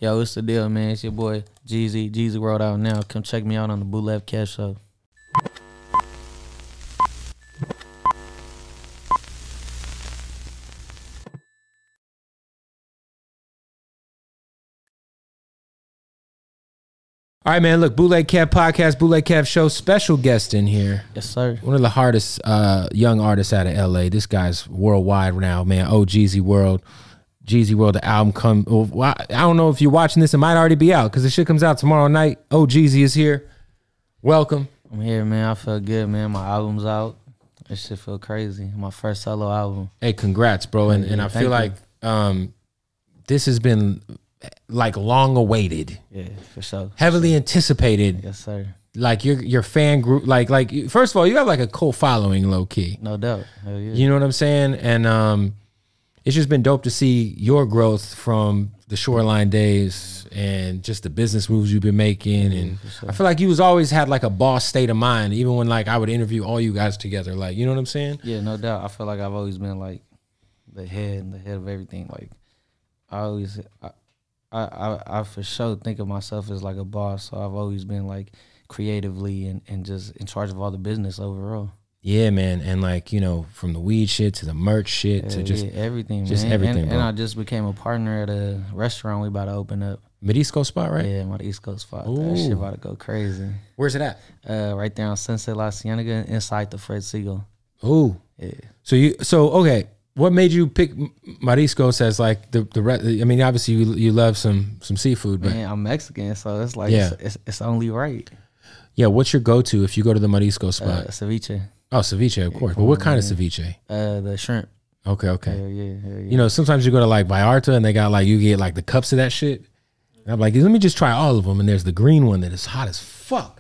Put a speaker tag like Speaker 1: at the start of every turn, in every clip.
Speaker 1: Yo, what's the deal, man? It's your boy Geezyworld out now. Come check me out on the Bootleg Kev Show.
Speaker 2: All right, man. Look, Bootleg Kev Podcast, Bootleg Kev Show, special guest in here.
Speaker 1: Yes, sir.
Speaker 2: One of the hardest young artists out of LA. This guy's worldwide now, man. Ohgeesy Geezyworld, the album come. Well, I don't know if you're watching this, it might already be out because the shit comes out tomorrow night. Ohgeesy is here. Welcome.
Speaker 1: I'm here, man. I feel good, man. My album's out. This shit feel crazy. My first solo album.
Speaker 2: Hey, congrats, bro. And I feel like this has been like long awaited.
Speaker 1: Yeah, for sure.
Speaker 2: Heavily anticipated.
Speaker 1: Yes, sir.
Speaker 2: Like your fan group, like first of all, you have like a cult following, low key.
Speaker 1: No doubt. Hell yeah.
Speaker 2: You know what I'm saying? And it's just been dope to see your growth from the Shoreline days and just the business moves you've been making. And
Speaker 1: sure.
Speaker 2: I feel like you was always had like a boss state of mind, even when like I would interview all you guys together. Like, you know what I'm saying?
Speaker 1: Yeah, no doubt. I feel like I've always been like the head of everything. Like I for sure think of myself as like a boss. So I've always been like creatively and just in charge of all the business overall.
Speaker 2: Yeah, man. And like, you know, from the weed shit to the merch shit to just
Speaker 1: everything,
Speaker 2: just
Speaker 1: man.
Speaker 2: everything,
Speaker 1: and I just became a partner at a restaurant we about to open up.
Speaker 2: Mid-East spot, right?
Speaker 1: Yeah, my East Coast spot.
Speaker 2: Ooh.
Speaker 1: That shit about to go crazy.
Speaker 2: Where's it at?
Speaker 1: Right there on Sunset La Cienega, inside the Fred Siegel.
Speaker 2: Ooh.
Speaker 1: Yeah.
Speaker 2: So okay. What made you pick Mariscos as like the I mean, obviously you love some seafood, but
Speaker 1: man, I'm Mexican, so it's like it's only right.
Speaker 2: Yeah, what's your go-to if you go to the Marisco spot?
Speaker 1: Ceviche.
Speaker 2: Oh, ceviche, of course. But what kind of ceviche?
Speaker 1: The shrimp.
Speaker 2: Okay.
Speaker 1: Hell yeah.
Speaker 2: You know, sometimes you go to like Vallarta and they got like, you get like the cups of that shit. And I'm like, let me just try all of them. And there's the green one that is hot as fuck.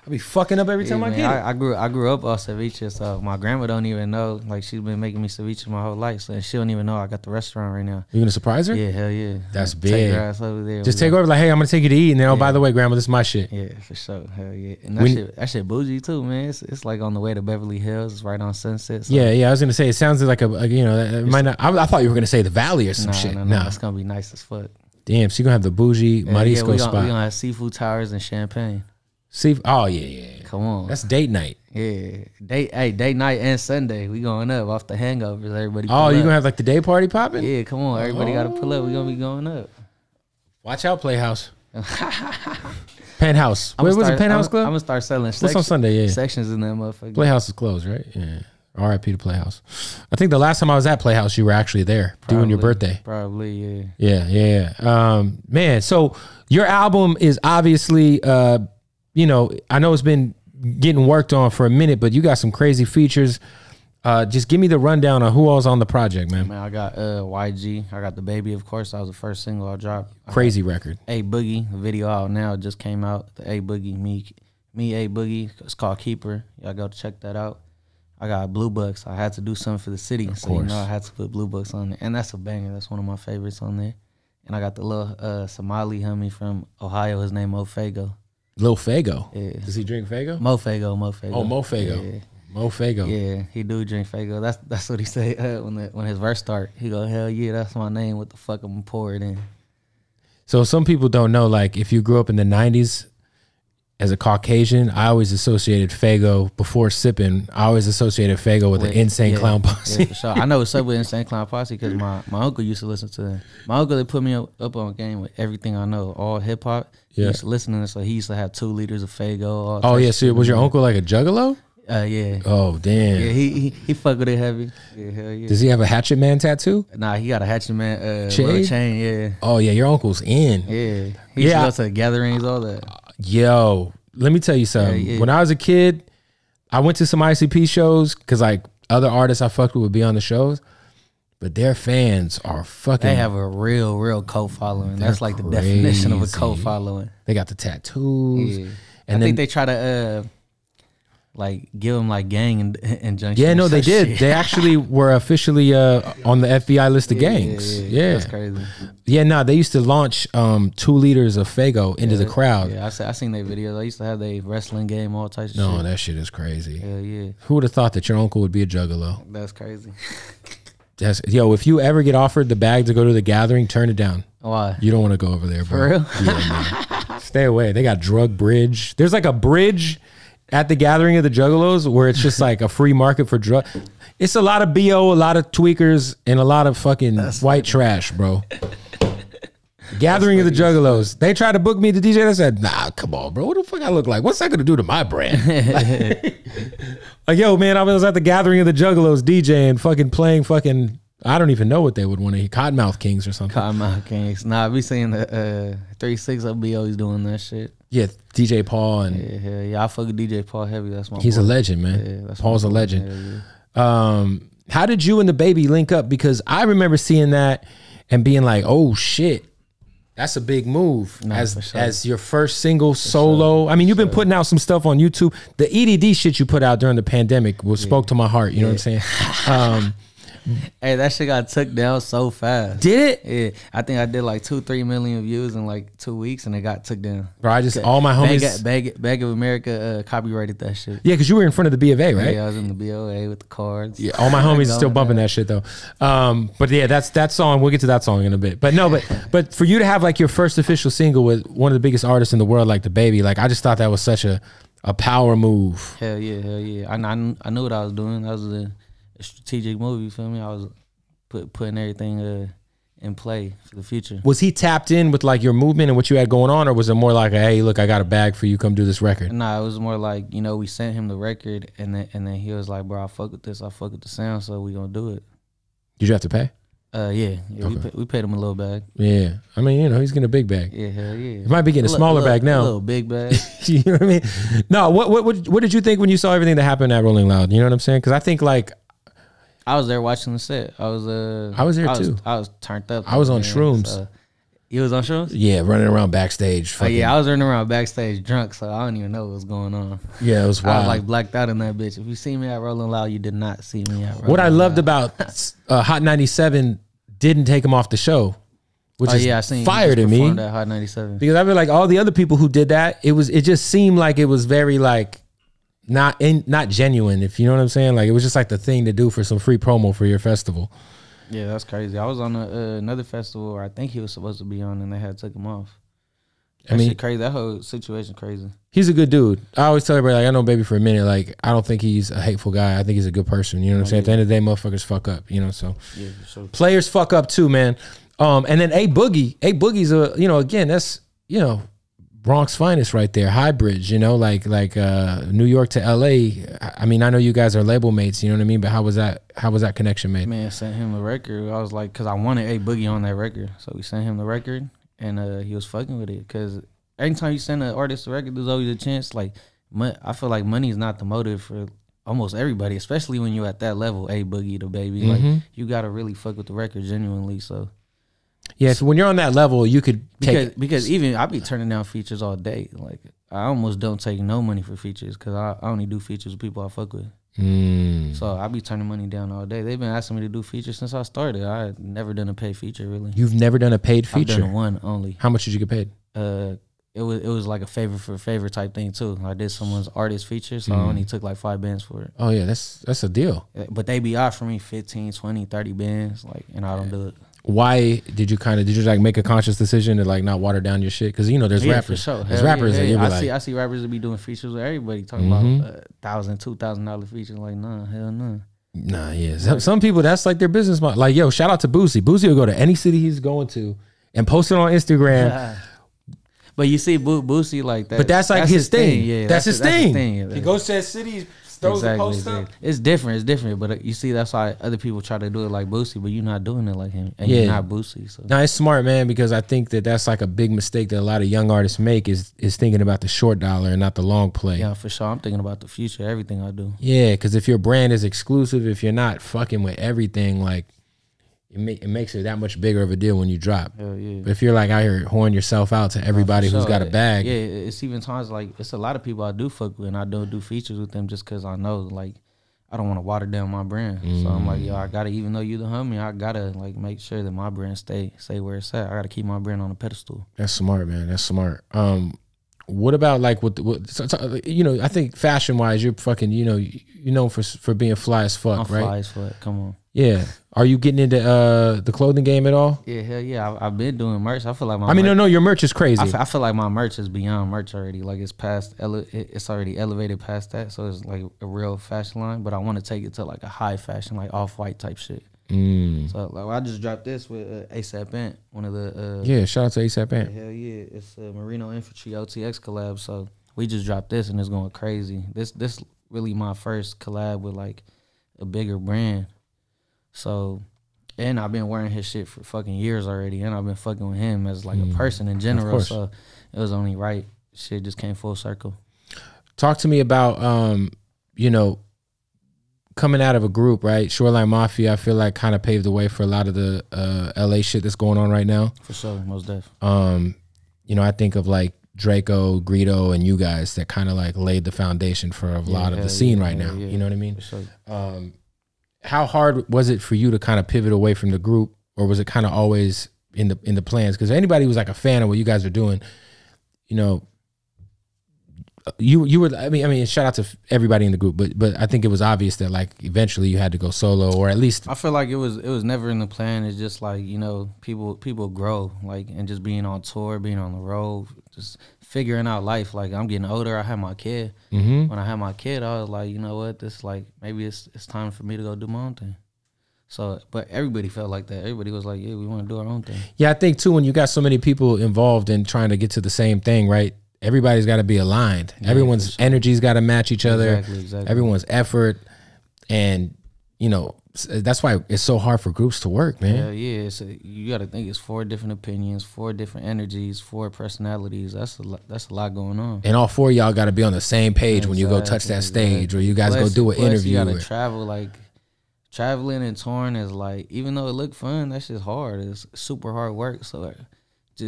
Speaker 2: I be fucking up every time I get it.
Speaker 1: I grew up off ceviche, so my grandma don't even know. Like, she's been making me ceviche my whole life, so she don't even know I got the restaurant right now.
Speaker 2: You gonna surprise her?
Speaker 1: Yeah, hell yeah.
Speaker 2: That's big.
Speaker 1: Take her ass over there.
Speaker 2: Just take over like, hey, I'm gonna take you to eat, and then, oh, by the way, grandma, this is my shit.
Speaker 1: Yeah, for sure. Hell yeah. And that shit bougie too, man. It's like on the way to Beverly Hills. It's right on Sunset. So.
Speaker 2: Yeah. I was gonna say it sounds like a you know, it might not. I thought you were gonna say the Valley or some shit.
Speaker 1: No, it's gonna be nice as fuck.
Speaker 2: Damn, so you gonna have the bougie Marisco spot.
Speaker 1: We gonna have seafood towers and champagne.
Speaker 2: Oh yeah.
Speaker 1: Come on.
Speaker 2: That's date night.
Speaker 1: Yeah. Date night and Sunday. We going up off the hangovers. Everybody
Speaker 2: you gonna have like the day party popping?
Speaker 1: Yeah, come on. Everybody gotta pull up. We gonna be going up.
Speaker 2: Watch out, Playhouse. Penthouse. Where was it? Penthouse Club?
Speaker 1: I'm gonna start selling
Speaker 2: What's on Sunday? Yeah.
Speaker 1: Sections in that motherfucker.
Speaker 2: Playhouse is closed, right? Yeah. R.I.P. to Playhouse. I think the last time I was at Playhouse, you were actually there doing your birthday.
Speaker 1: Probably, yeah.
Speaker 2: Yeah. Man, so your album is obviously, you know, I know it's been getting worked on for a minute, but you got some crazy features. Just give me the rundown on who all's on the project, man.
Speaker 1: Man, I got YG. I got DaBaby, of course. That was the first single I dropped.
Speaker 2: Crazy record.
Speaker 1: A Boogie, the video out now. It just came out. The A Boogie, me A Boogie. It's called Keeper. Y'all go check that out. I got Blue Bucks. I had to do something for the city, so you know I had to put Blue Bucks on there, and that's a banger. That's one of my favorites on there. And I got the little Somali homie from Ohio. His name Mo Fago.
Speaker 2: Lil Fago.
Speaker 1: Yeah.
Speaker 2: Does he drink Fago?
Speaker 1: Mo Fago.
Speaker 2: Oh, Mo Fago.
Speaker 1: Yeah.
Speaker 2: Mo Fago.
Speaker 1: Yeah, he do drink Fago. That's what he say when his verse start. He go, hell yeah, that's my name. What the fuck I'm pour it in.
Speaker 2: So some people don't know, like if you grew up in the 90s as a Caucasian, I always associated Fago before sipping. I always associated Fago with the Insane Clown Posse.
Speaker 1: Yeah, for sure. I know what's up with Insane Clown Posse because my uncle used to listen to them. My uncle, they put me up on game with everything I know, all hip hop. He used to listen to it, so he used to have 2 liters of Fago.
Speaker 2: Oh yeah, so was your uncle like a juggalo?
Speaker 1: Yeah.
Speaker 2: Oh damn.
Speaker 1: Yeah, he fuck with it heavy. Yeah, hell yeah.
Speaker 2: Does he have a Hatchet Man tattoo?
Speaker 1: Nah, he got a Hatchet Man chain. Yeah.
Speaker 2: Oh yeah, your uncle's in.
Speaker 1: Yeah. He used to go to gatherings, all that.
Speaker 2: Yo, let me tell you something. Yeah. When I was a kid, I went to some ICP shows because like other artists I fucked with would be on the shows, but their fans are fucking.
Speaker 1: They have a real cult following. That's like the definition of a cult following.
Speaker 2: They got the tattoos.
Speaker 1: Yeah. And I think they try to like give them like gang injunctions.
Speaker 2: Yeah, no, they did. They actually were officially on the FBI list of gangs. Yeah,
Speaker 1: that's crazy.
Speaker 2: Yeah, no, they used to launch 2 liters of Fago into the crowd.
Speaker 1: Yeah, I seen their videos. I used to have their wrestling game, all types of shit.
Speaker 2: No, that shit is crazy.
Speaker 1: Hell yeah.
Speaker 2: Who would have thought that your uncle would be a juggalo?
Speaker 1: That's crazy.
Speaker 2: Yo, if you ever get offered the bag to go to the gathering, turn it down.
Speaker 1: Why?
Speaker 2: You don't want to go over there, bro.
Speaker 1: For real?
Speaker 2: Yeah, man. Stay away. They got drug bridge. There's like a bridge at the Gathering of the Juggalos where it's just like a free market for drug. It's a lot of BO, a lot of tweakers, and a lot of fucking white trash, bro. Gathering of the Juggalos. They tried to book me to DJ. I said, nah, come on, bro. What the fuck I look like? What's that gonna do to my brand? Like, yo, man, I was at the Gathering of the Juggalos DJing, fucking playing fucking, I don't even know what they would want to hear. Cottonmouth Kings or something.
Speaker 1: Cottonmouth Kings. Nah, I be seeing the 3-6 of BO. He's doing that shit.
Speaker 2: Yeah, DJ Paul and
Speaker 1: yeah. I fuck with DJ Paul heavy. That's my.
Speaker 2: He's
Speaker 1: boy.
Speaker 2: a legend, man.
Speaker 1: Yeah,
Speaker 2: Paul's a legend.
Speaker 1: Yeah.
Speaker 2: How did you and DaBaby link up? Because I remember seeing that and being like, oh shit. That's a big move as your first single solo. I mean, you've been putting out some stuff on YouTube. The EDD shit you put out during the pandemic spoke to my heart. You know what I'm saying?
Speaker 1: Hey, that shit got took down so fast.
Speaker 2: Did it?
Speaker 1: Yeah, I think I did like 2-3 million views in like 2 weeks, and it got took down.
Speaker 2: Bro, I just all my homies.
Speaker 1: Bag of America copyrighted that shit.
Speaker 2: Yeah, because you were in front of the B of A, right?
Speaker 1: Yeah, I was in the BOA with the cards.
Speaker 2: Yeah, all my homies are still bumping that shit though. But yeah, that song. We'll get to that song in a bit. But no, but for you to have like your first official single with one of the biggest artists in the world, like DaBaby, like I just thought that was such a power move.
Speaker 1: Hell yeah. I knew what I was doing. That was a strategic move. You feel me? I was putting everything in play for the future.
Speaker 2: Was he tapped in with like your movement and what you had going on, or was it more like, hey, look, I got a bag for you, come do this record?
Speaker 1: Nah, it was more like, you know, we sent him the record, and then he was like, bro, I fuck with this, I fuck with the sound, so we gonna do it.
Speaker 2: Did you have to pay?
Speaker 1: Yeah,
Speaker 2: okay.
Speaker 1: we paid him a little bag.
Speaker 2: Yeah, I mean, you know, he's getting a big bag.
Speaker 1: Yeah, hell yeah.
Speaker 2: He might be getting a smaller bag now.
Speaker 1: A little big bag.
Speaker 2: You know what I mean? No, what did you think when you saw everything that happened at Rolling Loud? You know what I'm saying? Because I think like
Speaker 1: I was there watching the set. I was
Speaker 2: there too.
Speaker 1: I was turned up.
Speaker 2: I was on shrooms.
Speaker 1: So. You was on shrooms?
Speaker 2: Yeah, running around backstage.
Speaker 1: Oh, yeah, I was running around backstage drunk, so I don't even know what was going on.
Speaker 2: Yeah, it was wild.
Speaker 1: I was like blacked out in that bitch. If you see me at Rolling Loud, you did not see me at Rolling Loud.
Speaker 2: What I loved about Hot 97 didn't take him off the show, which is
Speaker 1: I seen
Speaker 2: fire to me.
Speaker 1: At Hot 97.
Speaker 2: Because I feel like all the other people who did that, it just seemed like it was very like not genuine, if you know what I'm saying. Like it was just like the thing to do for some free promo for your festival.
Speaker 1: Yeah, that's crazy. I was on another festival where I think he was supposed to be on, and they had to take him off. That shit crazy. That whole situation crazy.
Speaker 2: He's a good dude. I always tell everybody, like, I know Baby for a minute. Like, I don't think he's a hateful guy. I think he's a good person. You know what I'm saying? At the end of the day, motherfuckers fuck up. You know, so
Speaker 1: yeah, for sure.
Speaker 2: Players fuck up too, man. And then A Boogie's a, you know, again, that's, you know, Bronx finest right there. High Bridge, you know, like New York to LA. I mean, I know you guys are label mates, you know what I mean? But how was that connection made?
Speaker 1: Man, sent him the record. I was like, cause I wanted A Boogie on that record. So we sent him the record, and he was fucking with it. Cause anytime you send an artist a record, there's always a chance. Like, I feel like money is not the motive for almost everybody, especially when you're at that level, A Boogie, DaBaby. Like, you gotta really fuck with the record genuinely. So
Speaker 2: yeah, so when you're on that level, you could take
Speaker 1: because even I be turning down features all day. Like, I almost don't take no money for features because I only do features with people I fuck with. So I be turning money down all day. They've been asking me to do features since I started. I never done a paid feature really.
Speaker 2: You've never done a paid feature?
Speaker 1: I've done one only.
Speaker 2: How much did you get paid?
Speaker 1: It was like a favor for favor type thing too. I did someone's artist feature, so I only took like 5 bands for it.
Speaker 2: Oh yeah, that's a deal.
Speaker 1: But they be offering me 15, 20, 30 bands, like, and I don't do it.
Speaker 2: Why did you like make a conscious decision to like not water down your shit? Because you know there's rappers,
Speaker 1: for sure.
Speaker 2: There's rappers that
Speaker 1: I see rappers that be doing features with everybody talking about $1,000, $2,000 features. Like, nah, hell no.
Speaker 2: Nah, yeah. Some people, that's like their business model. Like, yo, shout out to Boosie. Boosie will go to any city he's going to and post it on Instagram.
Speaker 1: But you see Boosie like that.
Speaker 2: But that's like his thing.
Speaker 1: Yeah,
Speaker 2: that's his thing.
Speaker 1: Yeah,
Speaker 2: he goes to that city, throws the post up.
Speaker 1: It's different. But you see, that's why other people try to do it like Boosie, but you're not doing it like him, and you're not Boosie. So.
Speaker 2: No, it's smart, man, because I think that's like a big mistake that a lot of young artists make is thinking about the short dollar and not the long play.
Speaker 1: Yeah, for sure. I'm thinking about the future, everything I do.
Speaker 2: Yeah, because if your brand is exclusive, if you're not fucking with everything, like it makes it that much bigger of a deal when you drop.
Speaker 1: Hell yeah.
Speaker 2: But if you're like out here whoring yourself out to everybody who's got a bag.
Speaker 1: Yeah, it's even times like it's a lot of people I do fuck with and I don't do features with them just because I know like I don't want to water down my brand. So I'm like, yo, I gotta, even though you the homie, I gotta like make sure that my brand stay where it's at. I gotta keep my brand on a pedestal.
Speaker 2: That's smart, man. That's smart. What about like you know, I think fashion wise, you're fucking, you know for being fly as fuck,
Speaker 1: I'm
Speaker 2: right?
Speaker 1: Fly as fuck. Come on.
Speaker 2: Yeah. Are you getting into the clothing game at all?
Speaker 1: Yeah, hell yeah. I've been doing merch. I feel like
Speaker 2: your merch is crazy.
Speaker 1: I feel like my merch is beyond merch already. Like it's already elevated past that. So it's like a real fashion line. But I want to take it to like a high fashion, like Off-White type shit. So like I just dropped this with ASAP Ant, one of the
Speaker 2: shout out to ASAP Ant.
Speaker 1: Hell yeah, it's a Merino Infantry OTX collab. So we just dropped this and it's going crazy. This really my first collab with like a bigger brand. So, and I've been wearing his shit for fucking years already, and I've been fucking with him as like a person in general. So it was only right. Shit just came full circle.
Speaker 2: Talk to me about coming out of a group, right? Shoreline Mafia, I feel like kind of paved the way for a lot of the LA shit that's going on right now.
Speaker 1: For sure, most def.
Speaker 2: I think of like Draco, Greedo, and you guys that kind of like laid the foundation for a lot of the scene right now. You know what I mean?
Speaker 1: For sure.
Speaker 2: How hard was it for you to kind of pivot away from the group, or was it kind of always in the plans? Because anybody who's like a fan of what you guys are doing, you were. I mean, shout out to everybody in the group, but I think it was obvious that like eventually you had to go solo, or at least
Speaker 1: I feel like it was never in the plan. It's just like people grow, like, and just being on tour, being on the road, just figuring out life. Like I'm getting older. I had my kid. When I had my kid, I was like, you know what? This like maybe it's time for me to go do my own thing. So, but everybody felt like that. Everybody was like, yeah, we want to do our own thing. Yeah,
Speaker 2: I think too when you got so many people involved in trying to get to the same thing, right? Everybody's got to be aligned. Yeah, everyone's energy's got to match each other. Exactly. Everyone's effort, and that's why it's so hard for groups to work, man.
Speaker 1: Yeah. You got to think it's 4 different opinions, 4 different energies, 4 personalities. That's a lot going on.
Speaker 2: And all 4 of y'all got to be on the same page when you go touch that stage, or you guys go do an interview.
Speaker 1: You got to travel. Like traveling and touring is like, even though it look fun, that's just hard. It's super hard work. So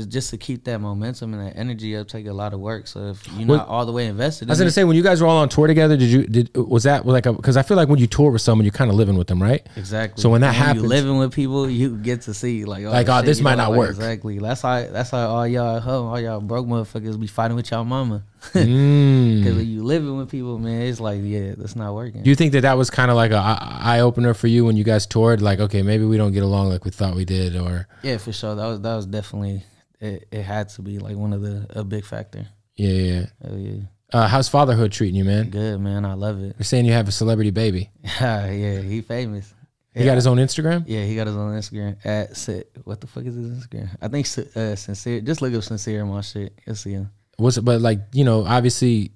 Speaker 1: just to keep that momentum and that energy up take a lot of work. So if you're not all the way invested,
Speaker 2: I was gonna say, when you guys were all on tour together, was that like because I feel like when you tour with someone, you're kind of living with them, right?
Speaker 1: Exactly.
Speaker 2: So when that happens,
Speaker 1: you're living with people, you get to see like
Speaker 2: this might not work.
Speaker 1: Exactly. That's how all y'all at home, all y'all broke motherfuckers be fighting with y'all mama. Because when you living with people, man, it's like, yeah, that's not working.
Speaker 2: Do you think that was kind of like a eye opener for you when you guys toured? Like, okay, maybe we don't get along like we thought we did, or
Speaker 1: yeah, for sure. That was definitely. It had to be like one of a big factor.
Speaker 2: Yeah.
Speaker 1: Hell yeah.
Speaker 2: How's fatherhood treating you, man?
Speaker 1: Good, man. I love it.
Speaker 2: You're saying you have a celebrity baby.
Speaker 1: Yeah, he famous.
Speaker 2: He got his own Instagram?
Speaker 1: Yeah, he got his own Instagram. What the fuck is his Instagram? I think Sincere. Just look up Sincere in my shit. You'll see him.
Speaker 2: But like, obviously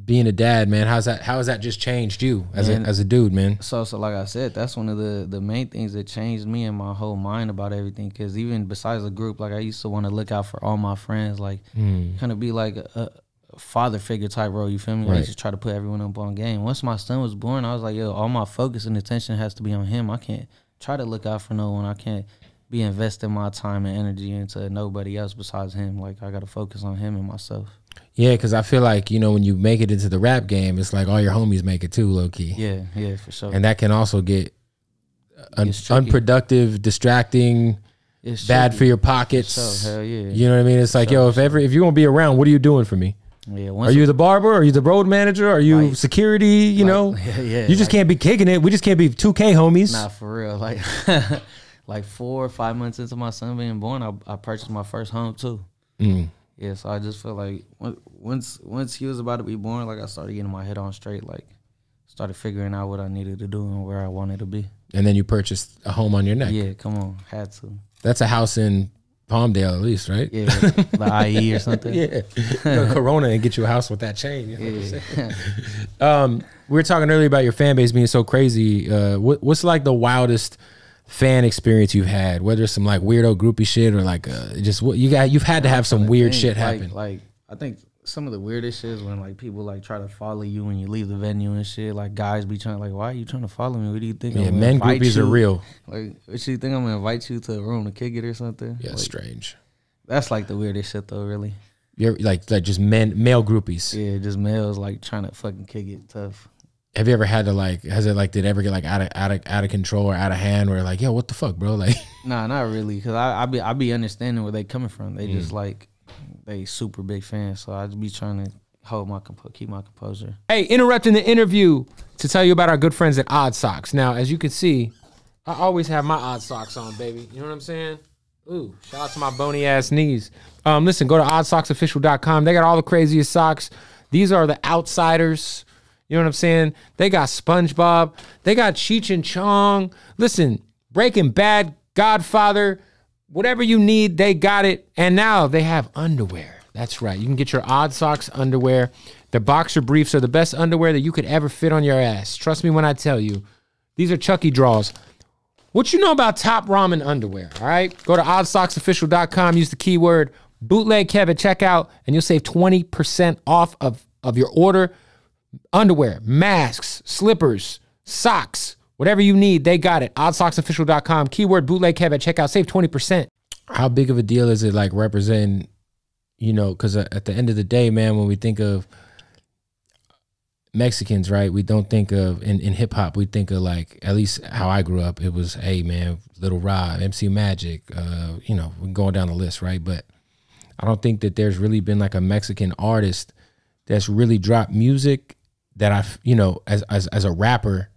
Speaker 2: being a dad, man, how has that just changed you as a dude, man?
Speaker 1: So like I said, that's one of the main things that changed me and my whole mind about everything. Because even besides the group, like I used to want to look out for all my friends, like kind of be like a father figure type role. You feel me? Right. I used to try to put everyone up on game. Once my son was born, I was like, yo, all my focus and attention has to be on him. I can't try to look out for no one. I can't be investing my time and energy into nobody else besides him. Like I got to focus on him and myself.
Speaker 2: Yeah, because I feel like, when you make it into the rap game, it's like all your homies make it too, low-key.
Speaker 1: Yeah, for sure.
Speaker 2: And that can also get unproductive, distracting, bad for your pockets.
Speaker 1: So, hell yeah.
Speaker 2: You know what I mean? It's like, if you're going to be around, what are you doing for me?
Speaker 1: Yeah,
Speaker 2: are you the barber? Are you the road manager? Are you security? You just can't be kicking it. We just can't be 2K homies.
Speaker 1: Nah, for real. Like, like 4 or 5 months into my son being born, I purchased my first home too. Yeah, so I just feel like once he was about to be born, like I started getting my head on straight, like started figuring out what I needed to do and where I wanted to be. And
Speaker 2: then you purchased a home on your neck.
Speaker 1: Yeah, come on, had to.
Speaker 2: That's a house in Palmdale at least, right?
Speaker 1: Yeah, the IE or something.
Speaker 2: Yeah, Corona and get you a house with that chain. You know what we were talking earlier about your fan base being so crazy. What's like the wildest fan experience you've had, whether it's some like weirdo groupie shit or like just what you've had to have some weird shit happen.
Speaker 1: Like I think some of the weirdest shit is when like people like try to follow you when you leave the venue and shit. Like guys be trying like, why are you trying to follow me? What do you think?
Speaker 2: Yeah, men groupies are real.
Speaker 1: Like, what you think I'm gonna invite you to a room to kick it or something?
Speaker 2: Yeah,
Speaker 1: like,
Speaker 2: strange.
Speaker 1: That's like the weirdest shit though, really.
Speaker 2: You're like just male groupies.
Speaker 1: Yeah, just males like trying to fucking kick it tough.
Speaker 2: Have you ever had to like? Did it ever get like out of control or out of hand? Where like, yo, what the fuck, bro? Like,
Speaker 1: nah, not really. Because I be understanding where they coming from. They just like they super big fans. So I just be trying to keep my composure.
Speaker 2: Hey, interrupting the interview to tell you about our good friends at Odd Socks. Now, as you can see, I always have my odd socks on, baby. You know what I'm saying? Ooh, shout out to my bony ass knees. Listen, go to oddsocksofficial.com. They got all the craziest socks. These are the outsiders. You know what I'm saying? They got SpongeBob. They got Cheech and Chong. Listen, Breaking Bad, Godfather, whatever you need, they got it. And now they have underwear. That's right. You can get your Odd Socks underwear. The boxer briefs are the best underwear that you could ever fit on your ass. Trust me when I tell you. These are Chucky draws. What you know about top ramen underwear, all right? Go to oddsocksofficial.com. Use the keyword Bootleg Kev at checkout, and you'll save 20% off of your order. Underwear, masks, slippers, socks, whatever you need, they got it. Oddsocksofficial.com. Keyword Bootleg Kev at checkout. Save 20%. How big of a deal is it, like, representing, you know, because at the end of the day, man, when we think of Mexicans, right, we don't think of, in hip-hop, we think of, like, at least how I grew up, it was, hey, man, Little Rob, MC Magic, you know, we're going down the list, right? But I don't think that there's really been, like, a Mexican artist that's really dropped music that I've, you know, as a rapper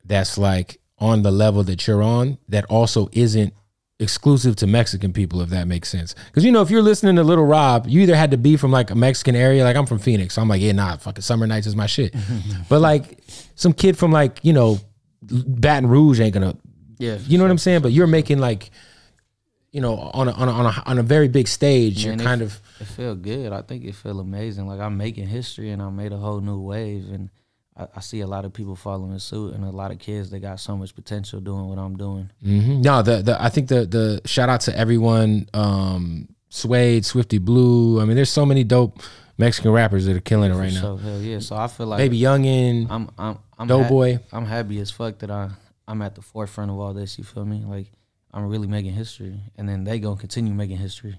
Speaker 2: that's like on the level that you're on, that also isn't exclusive to Mexican people, if that makes sense. Because, you know, if you're listening to Little Rob, you either had to be from like a Mexican area, like I'm from Phoenix, so I'm like, yeah, nah, fucking Summer Nights is my shit. But like some kid from like, you know, Baton Rouge ain't gonna,
Speaker 1: Yeah,
Speaker 2: you know what I'm saying? But you're making like, you know, on a very big stage, man, you're kind of.
Speaker 1: It feel good. I think it feel amazing. Like I'm making history and I made a whole new wave, and I see a lot of people following suit, and a lot of kids that got so much potential doing what I'm doing.
Speaker 2: No, I think the shout out to everyone, Suede, Swifty Blue. I mean, there's so many dope Mexican rappers that are killing it right now.
Speaker 1: Hell yeah. So I feel like
Speaker 2: Baby Youngin,
Speaker 1: I'm
Speaker 2: Doughboy.
Speaker 1: I'm happy as fuck that I'm at the forefront of all this. You feel me? Like I'm really making history, and then they gonna continue making history.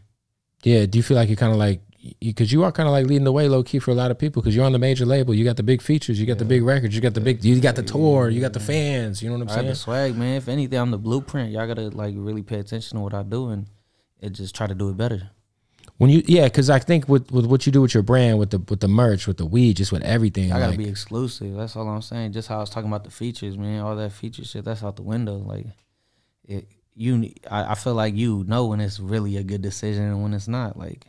Speaker 2: Yeah, do you feel like you're kind of like, because you are kind of like leading the way low key for a lot of people, because you're on the major label, you got the big features, you got the big records, you got the tour, you got the fans, you know what I'm saying?
Speaker 1: I got the swag, man. If anything, I'm the blueprint. Y'all gotta like really pay attention to what I do and just try to do it better.
Speaker 2: When you, yeah, because I think with what you do with your brand, with the merch, with the weed, just with everything,
Speaker 1: I gotta
Speaker 2: like,
Speaker 1: be exclusive. That's all I'm saying. Just how I was talking about the features, man. All that feature shit, that's out the window. Like I feel like you know when it's really a good decision and when it's not. Like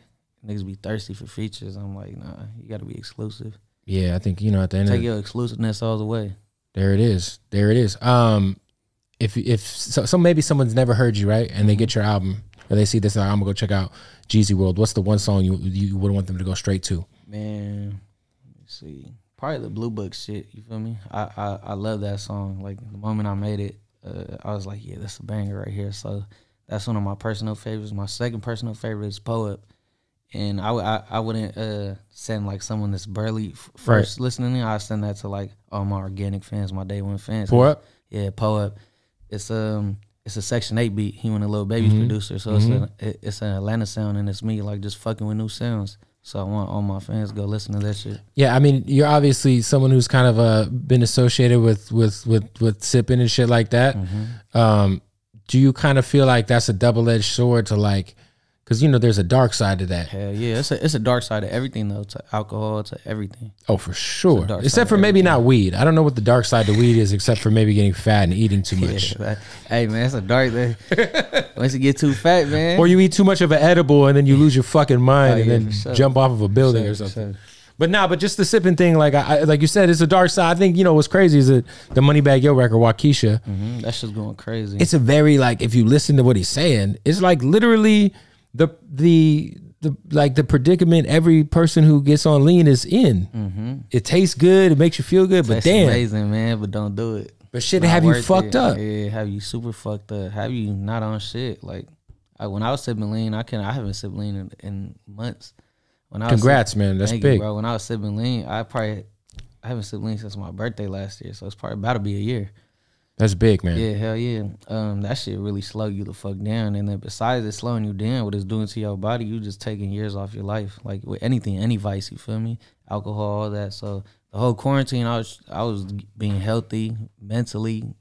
Speaker 1: niggas be thirsty for features. I'm like, nah, you gotta be exclusive.
Speaker 2: Yeah, I think, you know, at the end
Speaker 1: take your exclusiveness all the way.
Speaker 2: There it is. There it is. So maybe someone's never heard you, right? And they get your album or they see this, like, I'm gonna go check out Geezyworld. What's the one song you would want them to go straight to?
Speaker 1: Man, let me see. Probably the Blue Book shit. You feel me? I love that song. Like the moment I made it, I was like, yeah, that's a banger right here. So that's one of my personal favorites. My second personal favorite is Poet. And I wouldn't send like someone that's barely first listening. I'd send that to like all my organic fans, my day one fans.
Speaker 2: Poet?
Speaker 1: Yeah, Poet. It's a Section 8 beat. He went a Lil Baby's producer. So it's an Atlanta sound, and it's me like just fucking with new sounds. So I want all my fans to go listen to that shit. Yeah,
Speaker 2: I mean, you're obviously someone who's kind of been associated with sipping and shit like that. Do you kind of feel like that's a double-edged sword to like, because, you know, there's a dark side to that.
Speaker 1: Hell yeah, it's a dark side to everything though, to alcohol, to everything.
Speaker 2: Oh, for sure. Except for maybe not weed. I don't know what the dark side to weed is, except for maybe getting fat and eating too much.
Speaker 1: Yeah, hey man, it's a dark thing. Once you get too fat, man.
Speaker 2: Or you eat too much of an edible and then you lose your fucking mind and then jump off of a building or something. But just the sipping thing, like like you said, it's a dark side. I think, you know, what's crazy is that the Moneybagg Yo record, Waukesha.
Speaker 1: That shit's going crazy.
Speaker 2: It's a very, like, if you listen to what he's saying, it's like literally the predicament every person who gets on lean is in. It tastes good, it makes you feel good, but damn,
Speaker 1: amazing, man. But don't do it.
Speaker 2: But shit, have you fucked up?
Speaker 1: Yeah, have you super fucked up? Have you not on shit? Like when I was sipping lean, I haven't sipped lean in months.
Speaker 2: Congrats, man. That's big,
Speaker 1: bro. When I was sipping lean, I haven't sipped lean since my birthday last year, so it's probably about to be a year.
Speaker 2: That's big, man.
Speaker 1: Yeah, hell yeah. That shit really slow you the fuck down. And then besides it slowing you down, what it's doing to your body, you just taking years off your life. Like with anything, any vice, you feel me? Alcohol, all that. So the whole quarantine, I was being healthy, mentally,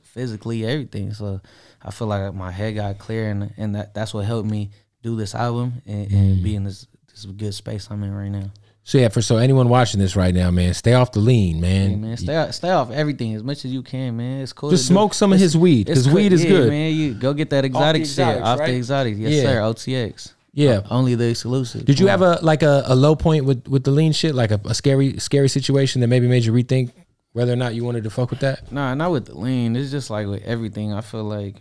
Speaker 1: physically, everything. So I feel like my head got clear, and that's what helped me do this album and be in this good space I'm in right now.
Speaker 2: So yeah, so anyone watching this right now, man, stay off the lean, man.
Speaker 1: Yeah, man, stay off everything as much as you can, man. It's cool.
Speaker 2: Just smoke some of his weed, because weed is good,
Speaker 1: man. You go get that exotic shit off the exotic. Yes, sir. OTX.
Speaker 2: Yeah,
Speaker 1: only the exclusive.
Speaker 2: Did you have a low point with the lean shit, like a scary situation that maybe made you rethink whether or not you wanted to fuck with that?
Speaker 1: Nah, not with the lean. It's just like with everything. I feel like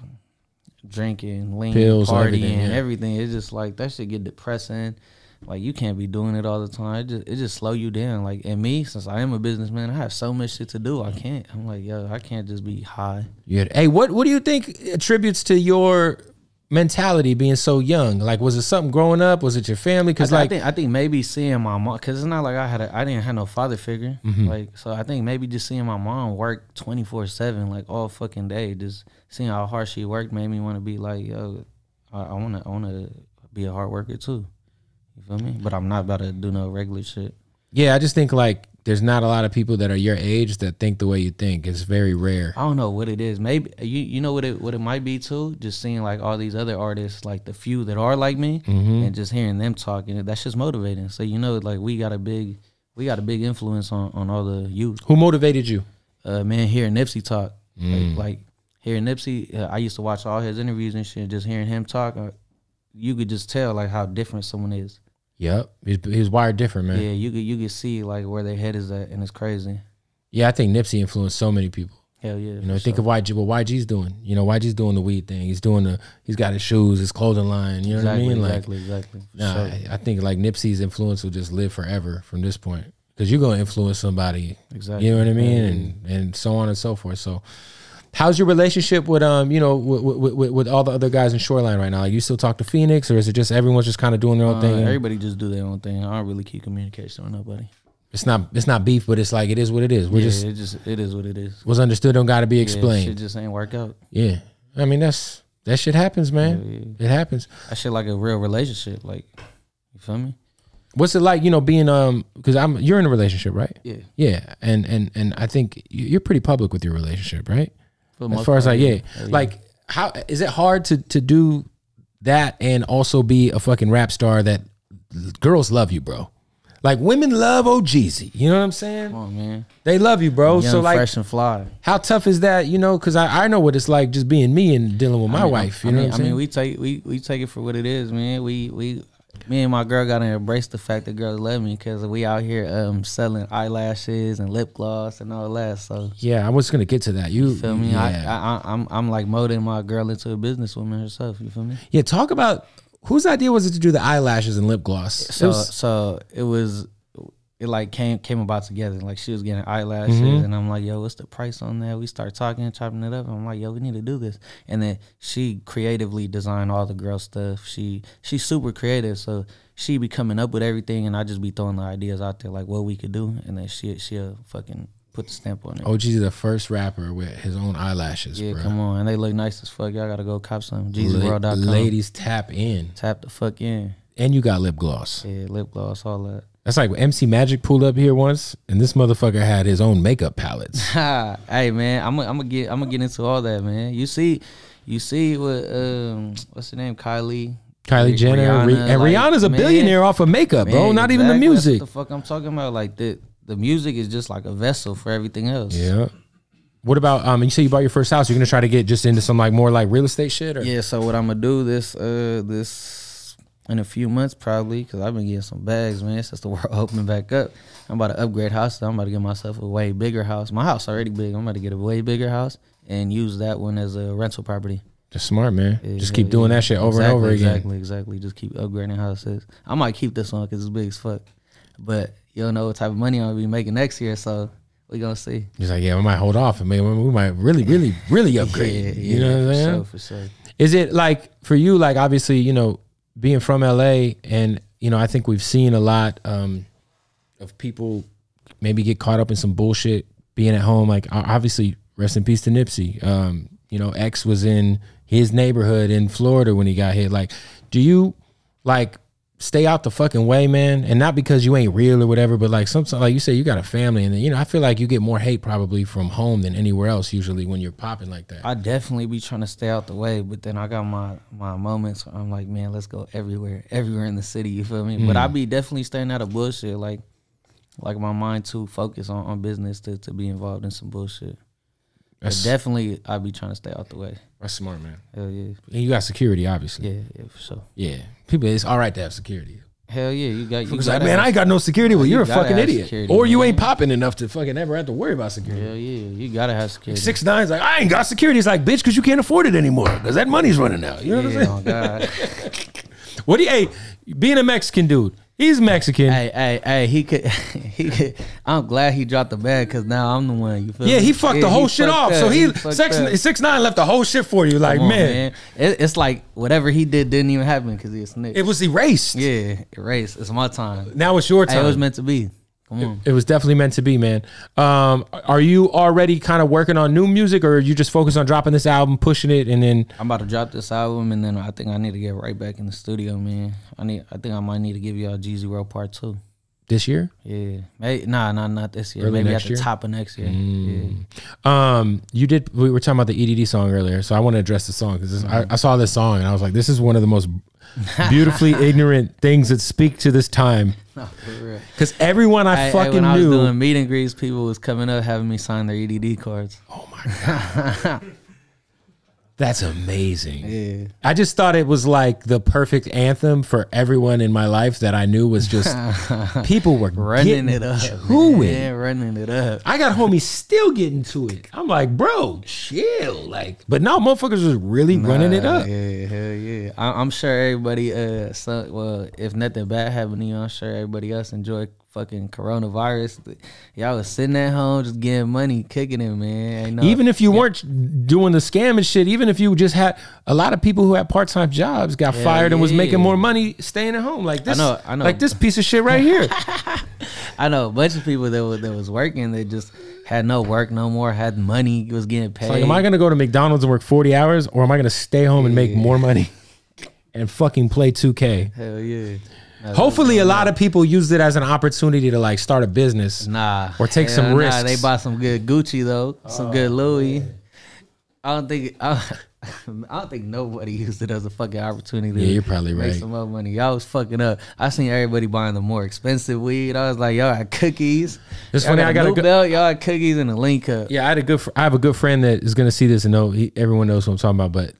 Speaker 1: drinking, lean,
Speaker 2: pills,
Speaker 1: partying, everything. It's just like that shit get depressing. Like you can't be doing it all the time. It just slow you down. Like, and me, since I am a businessman, I have so much shit to do. I can't. I'm like, yo, I can't just be high.
Speaker 2: Yeah. Hey, what do you think attributes to your mentality being so young? Like, was it something growing up? Was it your family? Because
Speaker 1: I think maybe seeing my mom, because it's not like I didn't have no father figure. Like, so I think maybe just seeing my mom work 24/7, like all fucking day, just seeing how hard she worked made me want to be like, yo, I wanna be a hard worker too. You feel me? But I'm not about to do no regular shit.
Speaker 2: Yeah, I just think like there's not a lot of people that are your age that think the way you think. It's very rare.
Speaker 1: I don't know what it is. Maybe you know what it might be too. Just seeing like all these other artists, like the few that are like me, and just hearing them talking, that's just motivating. So you know, like we got a big influence on all the youth.
Speaker 2: Who motivated you?
Speaker 1: Man, hearing Nipsey talk, like hearing Nipsey. I used to watch all his interviews and shit. Just hearing him talk, you could just tell like how different someone is.
Speaker 2: Yep, he's wired different, man.
Speaker 1: Yeah, you could see like where their head is at, and it's crazy.
Speaker 2: Yeah, I think Nipsey influenced so many people.
Speaker 1: Hell yeah.
Speaker 2: You know, think of YG, what YG's doing. You know, YG's doing the weed thing. He's got his shoes, his clothing line. You know what I mean? Like,
Speaker 1: exactly.
Speaker 2: Nah, I think like Nipsey's influence will just live forever from this point, because you're gonna influence somebody. Exactly. You know what I mean? And so on and so forth. So, how's your relationship with with all the other guys in Shoreline right now? Like, you still talk to Phoenix, or is it just everyone's just kind of doing their own thing?
Speaker 1: Everybody just do their own thing. I don't really keep communication with nobody.
Speaker 2: It's not beef, but it's like it is what it is.
Speaker 1: It is what it is.
Speaker 2: What's understood don't got to be explained.
Speaker 1: Shit just ain't work out.
Speaker 2: Yeah, I mean that shit happens, man. Yeah. It happens.
Speaker 1: That shit like a real relationship. Like, you feel me?
Speaker 2: What's it like, being because you're in a relationship, right?
Speaker 1: Yeah.
Speaker 2: Yeah, and I think you're pretty public with your relationship, right? As far as like, like how is it hard to do that and also be a fucking rap star that girls love you, bro? Like, women love Ohgeesy, you know what I'm saying?
Speaker 1: Come on, man.
Speaker 2: They love you, bro.
Speaker 1: Young,
Speaker 2: so like,
Speaker 1: fresh and fly.
Speaker 2: How tough is that? Because I know what it's like just being me and dealing with my wife. You know what I'm saying?
Speaker 1: We take it for what it is, man. Me and my girl gotta embrace the fact that girls love me, because we out here selling eyelashes and lip gloss and all that. So
Speaker 2: yeah, I was gonna get to that. You
Speaker 1: feel me?
Speaker 2: Yeah.
Speaker 1: I'm like molding my girl into a businesswoman herself. You feel me?
Speaker 2: Yeah. Talk about whose idea was it to do the eyelashes and lip gloss?
Speaker 1: So it like came about together. Like, she was getting eyelashes, and I'm like, yo, what's the price on that? We start talking, chopping it up. I'm like, yo, we need to do this. And then she creatively designed all the girl stuff. She's super creative, so she be coming up with everything, and I just be throwing the ideas out there, like what we could do, and then she'll fucking put the stamp on it.
Speaker 2: Ohgeesy the first rapper with his own eyelashes.
Speaker 1: Yeah,
Speaker 2: bro.
Speaker 1: Come on, and they look nice as fuck. Y'all gotta go cop some. Geezyworld.com.
Speaker 2: Ladies, tap in.
Speaker 1: Tap the fuck in.
Speaker 2: And you got lip gloss.
Speaker 1: Yeah, lip gloss, all that.
Speaker 2: That's like MC Magic pulled up here once, and this motherfucker had his own makeup palettes.
Speaker 1: Hey man, I'm gonna get into all that, man. You see what what's her name, Kylie
Speaker 2: Jenner, Rihanna, and Rihanna's a billionaire off of makeup, bro.
Speaker 1: Man,
Speaker 2: not even the music.
Speaker 1: That's the fuck I'm talking about. Like the music is just like a vessel for everything else.
Speaker 2: Yeah. What about you say you bought your first house? You're gonna try to get just into some like more like real estate shit, or?
Speaker 1: Yeah. So what I'm gonna do this in a few months probably, because I've been getting some bags, man, since the world opened back up. I'm about to upgrade houses. I'm about to get myself a way bigger house. My house already big. I'm about to get a way bigger house and use that one as a rental property.
Speaker 2: That's smart, man. Yeah, just keep doing that shit over and over again.
Speaker 1: Exactly. Just keep upgrading houses. I might keep this one because it's big as fuck. But you don't know what type of money I'm going to be making next year, so we going to see.
Speaker 2: He's like, yeah, we might hold off, and maybe we might really upgrade. You know what I'm saying?
Speaker 1: For sure.
Speaker 2: Is it like, for you, like obviously, being from LA, and I think we've seen a lot of people maybe get caught up in some bullshit being at home. Like, obviously, rest in peace to Nipsey. X was in his neighborhood in Florida when he got hit. Like, do you like stay out the fucking way, man? And not because you ain't real or whatever, but like sometimes, like you say, you got a family, and then, I feel like you get more hate probably from home than anywhere else usually when you're popping like that.
Speaker 1: I definitely be trying to stay out the way, but then I got my moments where I'm like, man, let's go everywhere in the city, you feel me? But I be definitely staying out of bullshit. Like, like my mind too focused on business to be involved in some bullshit. But definitely, I'd be trying to stay out the way.
Speaker 2: That's smart, man.
Speaker 1: Hell yeah.
Speaker 2: And you got security, obviously.
Speaker 1: Yeah, for sure.
Speaker 2: Yeah. People, it's all right to have security.
Speaker 1: Hell yeah, you got.
Speaker 2: Like, man, I ain't got no security. Well, you're a fucking idiot,
Speaker 1: security,
Speaker 2: or you
Speaker 1: man.
Speaker 2: ain't popping enough to fucking ever have to worry about security.
Speaker 1: Hell yeah, you gotta have security.
Speaker 2: 6ix9ine's like, I ain't got security. It's like, bitch, because you can't afford it anymore, because that money's running out. You know what I'm saying?
Speaker 1: Oh God.
Speaker 2: What do you? Hey, being a Mexican dude, he's Mexican.
Speaker 1: Hey, he could. I'm glad he dropped the bag because now I'm the one. You feel me?
Speaker 2: He fucked the whole shit off. So 6ix9ine left the whole shit for you. Like, man.
Speaker 1: It's like whatever he didn't even happen because he a snitch.
Speaker 2: It was erased.
Speaker 1: Yeah, erased. It's my time.
Speaker 2: Now it's your time.
Speaker 1: Hey, it was meant to be. Come on.
Speaker 2: It was definitely meant to be, man. Are you already kind of working on new music, or are you just focused on dropping this album, pushing it, and then? I'm
Speaker 1: about to drop this album, and then I think I need to get right back in the studio, man. I think I might need to give y'all Geezyworld Part 2.
Speaker 2: This year?
Speaker 1: Yeah. Not this year.
Speaker 2: Early
Speaker 1: maybe
Speaker 2: next
Speaker 1: at the
Speaker 2: year?
Speaker 1: top of next year.
Speaker 2: Yeah. We were talking about the EDD song earlier, so I want to address the song because I saw this song and I was like, this is one of the most beautifully ignorant things that speak to this time. No, for real. Because everyone I fucking
Speaker 1: when
Speaker 2: knew.
Speaker 1: I was doing meet and greets, people was coming up having me sign their EDD cards.
Speaker 2: Oh my God. That's amazing.
Speaker 1: Yeah.
Speaker 2: I just thought it was like the perfect anthem for everyone in my life that I knew was just people were
Speaker 1: running it up.
Speaker 2: Man,
Speaker 1: running it up.
Speaker 2: I got homies still getting to it. I'm like, bro, chill. Like, but now motherfuckers was really running it up.
Speaker 1: Yeah, hell yeah. I'm sure everybody, if nothing bad happened to you, I'm sure everybody else enjoyed fucking coronavirus. Y'all was sitting at home just getting money, kicking it, man.
Speaker 2: Even if you weren't doing the scam and shit, even if you just had a lot of people who had part-time jobs got fired and was making more money staying at home. Like this, I know. Like this piece of shit right here.
Speaker 1: I know a bunch of people that was working, they just had no work no more, had money, was getting paid.
Speaker 2: It's like, am I gonna go to McDonald's and work 40 hours, or am I gonna stay home and make more money and fucking play 2K?
Speaker 1: Hell yeah.
Speaker 2: Hopefully a lot of people used it as an opportunity to like start a business.
Speaker 1: Or
Speaker 2: take some risks.
Speaker 1: They bought some good Gucci though, some good Louis.
Speaker 2: Man.
Speaker 1: I don't think nobody used it as a fucking opportunity.
Speaker 2: Yeah, you're probably
Speaker 1: make
Speaker 2: right.
Speaker 1: Some more money. Y'all was fucking up. I seen everybody buying the more expensive weed. I was like, y'all had cookies.
Speaker 2: It's funny. I got a
Speaker 1: belt. Y'all had cookies and a link cup.
Speaker 2: Yeah, I have a good friend that is gonna see this and know. Everyone knows what I'm talking about, but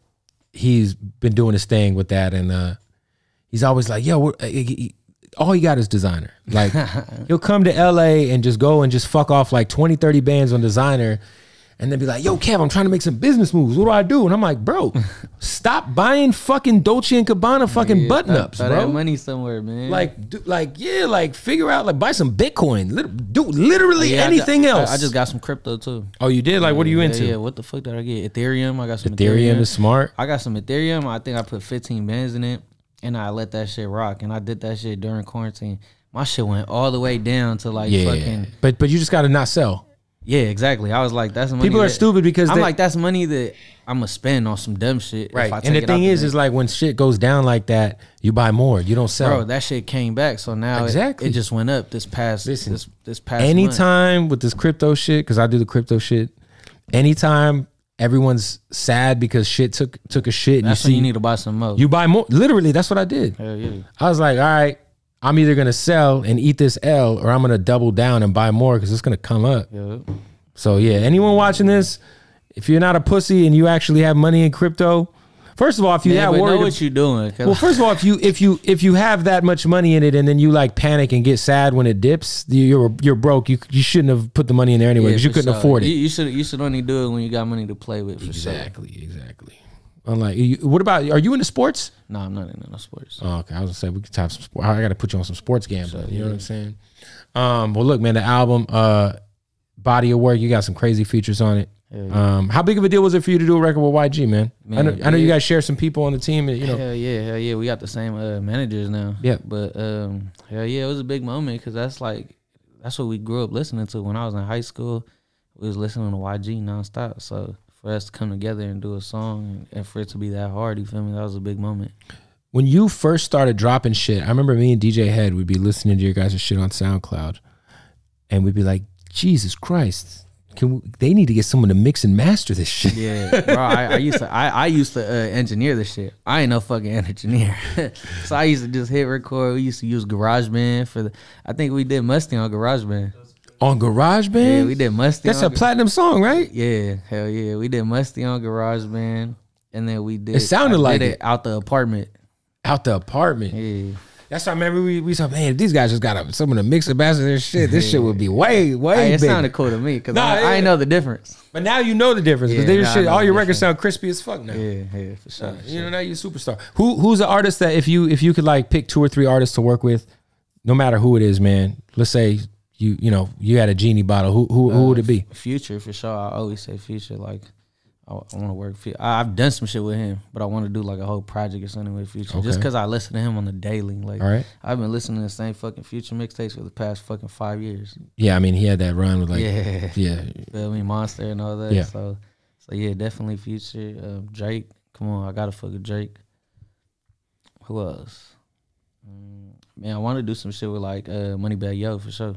Speaker 2: he's been doing his thing with that, and he's always like, yo, all he got is designer. Like, he'll come to LA and just go and just fuck off like 20, 30 bands on designer and then be like, yo, Kev, I'm trying to make some business moves. What do I do? And I'm like, bro, stop buying fucking Dolce & Gabbana fucking button-ups, bro.
Speaker 1: That money somewhere, man.
Speaker 2: Like, figure out, like, buy some Bitcoin. Do literally anything else.
Speaker 1: I just got some crypto, too.
Speaker 2: Oh, you did? Like, what are you into?
Speaker 1: Yeah, what the fuck did I get? Ethereum. I got some
Speaker 2: Ethereum. Is smart.
Speaker 1: I got some Ethereum. I think I put 15 bands in it. And I let that shit rock. And I did that shit during quarantine. My shit went all the way down to like fucking.
Speaker 2: But you just got to not sell.
Speaker 1: Yeah, exactly. I was like, that's money.
Speaker 2: People are stupid because
Speaker 1: I'm like, that's money that I'm going to spend on some dumb shit.
Speaker 2: Right. And the thing is like when shit goes down like that, you buy more. You don't sell.
Speaker 1: Bro, that shit came back. So now it just went up this past this past
Speaker 2: anytime month. With this crypto shit, because I do the crypto shit, anytime everyone's sad because shit took a shit. And
Speaker 1: that's when you need to buy some more.
Speaker 2: You buy more. Literally, that's what I did.
Speaker 1: Hell yeah.
Speaker 2: I was like, all right, I'm either going to sell and eat this L or I'm going to double down and buy more because it's going to come up.
Speaker 1: Yeah.
Speaker 2: So, yeah, anyone watching this, if you're not a pussy and you actually have money in crypto, first of all, if you have
Speaker 1: know what you're doing.
Speaker 2: Well, first of all, if you have that much money in it and then you like panic and get sad when it dips, you're broke. You shouldn't have put the money in there anyway because you couldn't afford it.
Speaker 1: You should only do it when you got money to play with.
Speaker 2: Exactly. Unlike, what about? Are you into sports?
Speaker 1: No, I'm not into no sports.
Speaker 2: Oh, okay, I was gonna say we could have some sport. I got to put you on some sports gambling. You know what I'm saying? Well, look, man, the album, body of work, you got some crazy features on it. Yeah. How big of a deal was it for you to do a record with YG, man? I know you guys share some people on the team. You know,
Speaker 1: hell yeah. We got the same managers now.
Speaker 2: Yeah,
Speaker 1: but hell yeah, it was a big moment because that's what we grew up listening to when I was in high school. We was listening to YG nonstop. So for us to come together and do a song and for it to be that hard, you feel me? That was a big moment.
Speaker 2: When you first started dropping shit, I remember me and DJ Head would be listening to your guys' shit on SoundCloud, and we'd be like, Jesus Christ. They need to get someone to mix and master this shit.
Speaker 1: Yeah, bro. I used to engineer this shit. I ain't no fucking engineer, so I used to just hit record. We used to use GarageBand for I think we did Musty on GarageBand.
Speaker 2: On GarageBand?
Speaker 1: Yeah, we did Musty.
Speaker 2: That's a platinum song, right?
Speaker 1: Yeah, hell yeah. We did Musty on GarageBand, and then we did.
Speaker 2: It sounded like it
Speaker 1: out the apartment.
Speaker 2: Out the apartment.
Speaker 1: Yeah.
Speaker 2: That's why I remember we saw, man, if these guys just got someone to mix and master their shit, this shit would be way bigger.
Speaker 1: It sounded cool to me because I ain't know the difference.
Speaker 2: But now you know the difference because all your records sound crispy as fuck now.
Speaker 1: Yeah, for sure.
Speaker 2: You know, now you're a superstar. Who's the artist that if you could like pick 2 or 3 artists to work with, no matter who it is, man, let's say you had a genie bottle, who would it be?
Speaker 1: Future for sure. I always say Future. Like I want to work. I've done some shit with him, but I want to do like a whole project or something with Future. Okay. Just because I listen to him on the daily. Like,
Speaker 2: all right.
Speaker 1: I've been listening to the same fucking Future mixtapes for the past fucking 5 years.
Speaker 2: Yeah, I mean he had that run with like
Speaker 1: Feel me, Monster and all that. Yeah. So yeah, definitely Future. Drake. Come on, I gotta fuck with Drake. Who else? Man, I want to do some shit with like Moneybagg Yo for sure.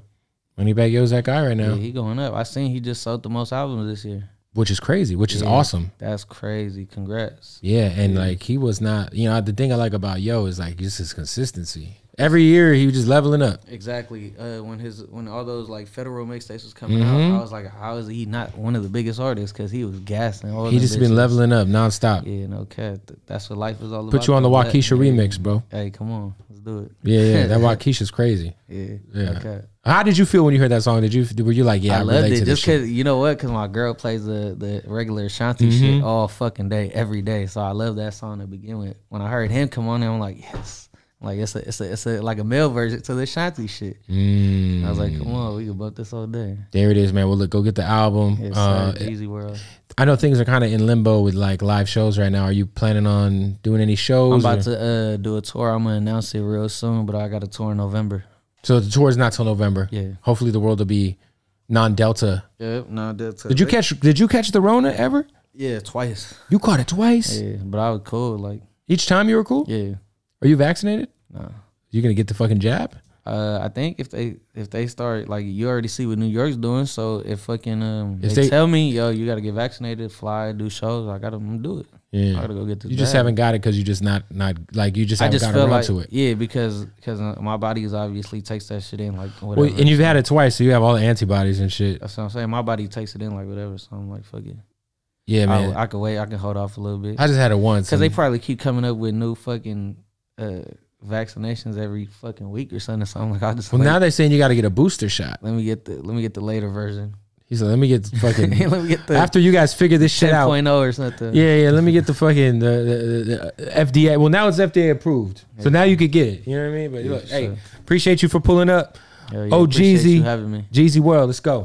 Speaker 2: Moneybagg Yo's that guy right now.
Speaker 1: Yeah, he going up. I seen he just sold the most albums this year.
Speaker 2: Which is crazy, which is awesome.
Speaker 1: That's crazy. Congrats.
Speaker 2: Yeah, and like he was not, the thing I like about Yo is like just his consistency. Every year he was just leveling up.
Speaker 1: Exactly. When all those like federal mixtapes was coming out, I was like, how is he not one of the biggest artists? Because he was gassing. He just been
Speaker 2: leveling up nonstop.
Speaker 1: Yeah, no cap. That's what life is all about.
Speaker 2: Put you on the Waukesha remix, bro.
Speaker 1: Hey, come on, let's do it.
Speaker 2: Yeah, that Waukesha's crazy.
Speaker 1: Yeah. Okay.
Speaker 2: How did you feel when you heard that song? Were you like, I
Speaker 1: loved
Speaker 2: relate
Speaker 1: it
Speaker 2: to
Speaker 1: just
Speaker 2: because
Speaker 1: you know what? Because my girl plays the regular Shanti shit all fucking day, every day. So I love that song to begin with. When I heard him come on there, I'm like, yes. Like it's a like a male version to the Shanti shit. I was like, come on, we can bump this all day.
Speaker 2: There it is, man. Well, look, go get the album.
Speaker 1: Yes, Geezyworld.
Speaker 2: I know things are kind of in limbo with like live shows right now. Are you planning on doing any shows?
Speaker 1: I'm about to do a tour. I'm gonna announce it real soon, but I got a tour in November.
Speaker 2: So the tour is not till November.
Speaker 1: Yeah.
Speaker 2: Hopefully the world will be non-Delta.
Speaker 1: Yep, non-Delta.
Speaker 2: Did you catch the Rona ever?
Speaker 1: Yeah, twice.
Speaker 2: You caught it twice?
Speaker 1: Yeah, but I was cool. Like
Speaker 2: each time you were cool?
Speaker 1: Yeah.
Speaker 2: Are you vaccinated?
Speaker 1: No.
Speaker 2: You gonna get the fucking jab?
Speaker 1: I think if they start, like, you already see what New York's doing. So if fucking they tell me, yo, you gotta get vaccinated, fly, do shows, I gotta do it. Yeah, I gotta go get the.
Speaker 2: You just haven't got it because you just not like you just haven't got around to it.
Speaker 1: Yeah, because my body is obviously takes that shit in like whatever.
Speaker 2: Well, and you've had it twice, so you have all the antibodies and shit.
Speaker 1: That's what I'm saying. My body takes it in like whatever. So I'm like, fuck it.
Speaker 2: Yeah, man.
Speaker 1: I can wait. I can hold off a little bit.
Speaker 2: I just had it once
Speaker 1: because they probably keep coming up with new fucking vaccinations every fucking week or something. So I'm like, I just.
Speaker 2: Well, now they're saying you got to get a booster shot.
Speaker 1: Let me get the later version.
Speaker 2: He said, let me get the fucking.
Speaker 1: Let me get the
Speaker 2: after you guys figure this shit out.
Speaker 1: 10.0 or something.
Speaker 2: Yeah. Let me get the fucking the FDA. Well, now it's FDA approved, so now you could get it. You know what I mean? But look, hey, appreciate you for pulling up.
Speaker 1: Ohgeesy,
Speaker 2: Geezyworld, let's go.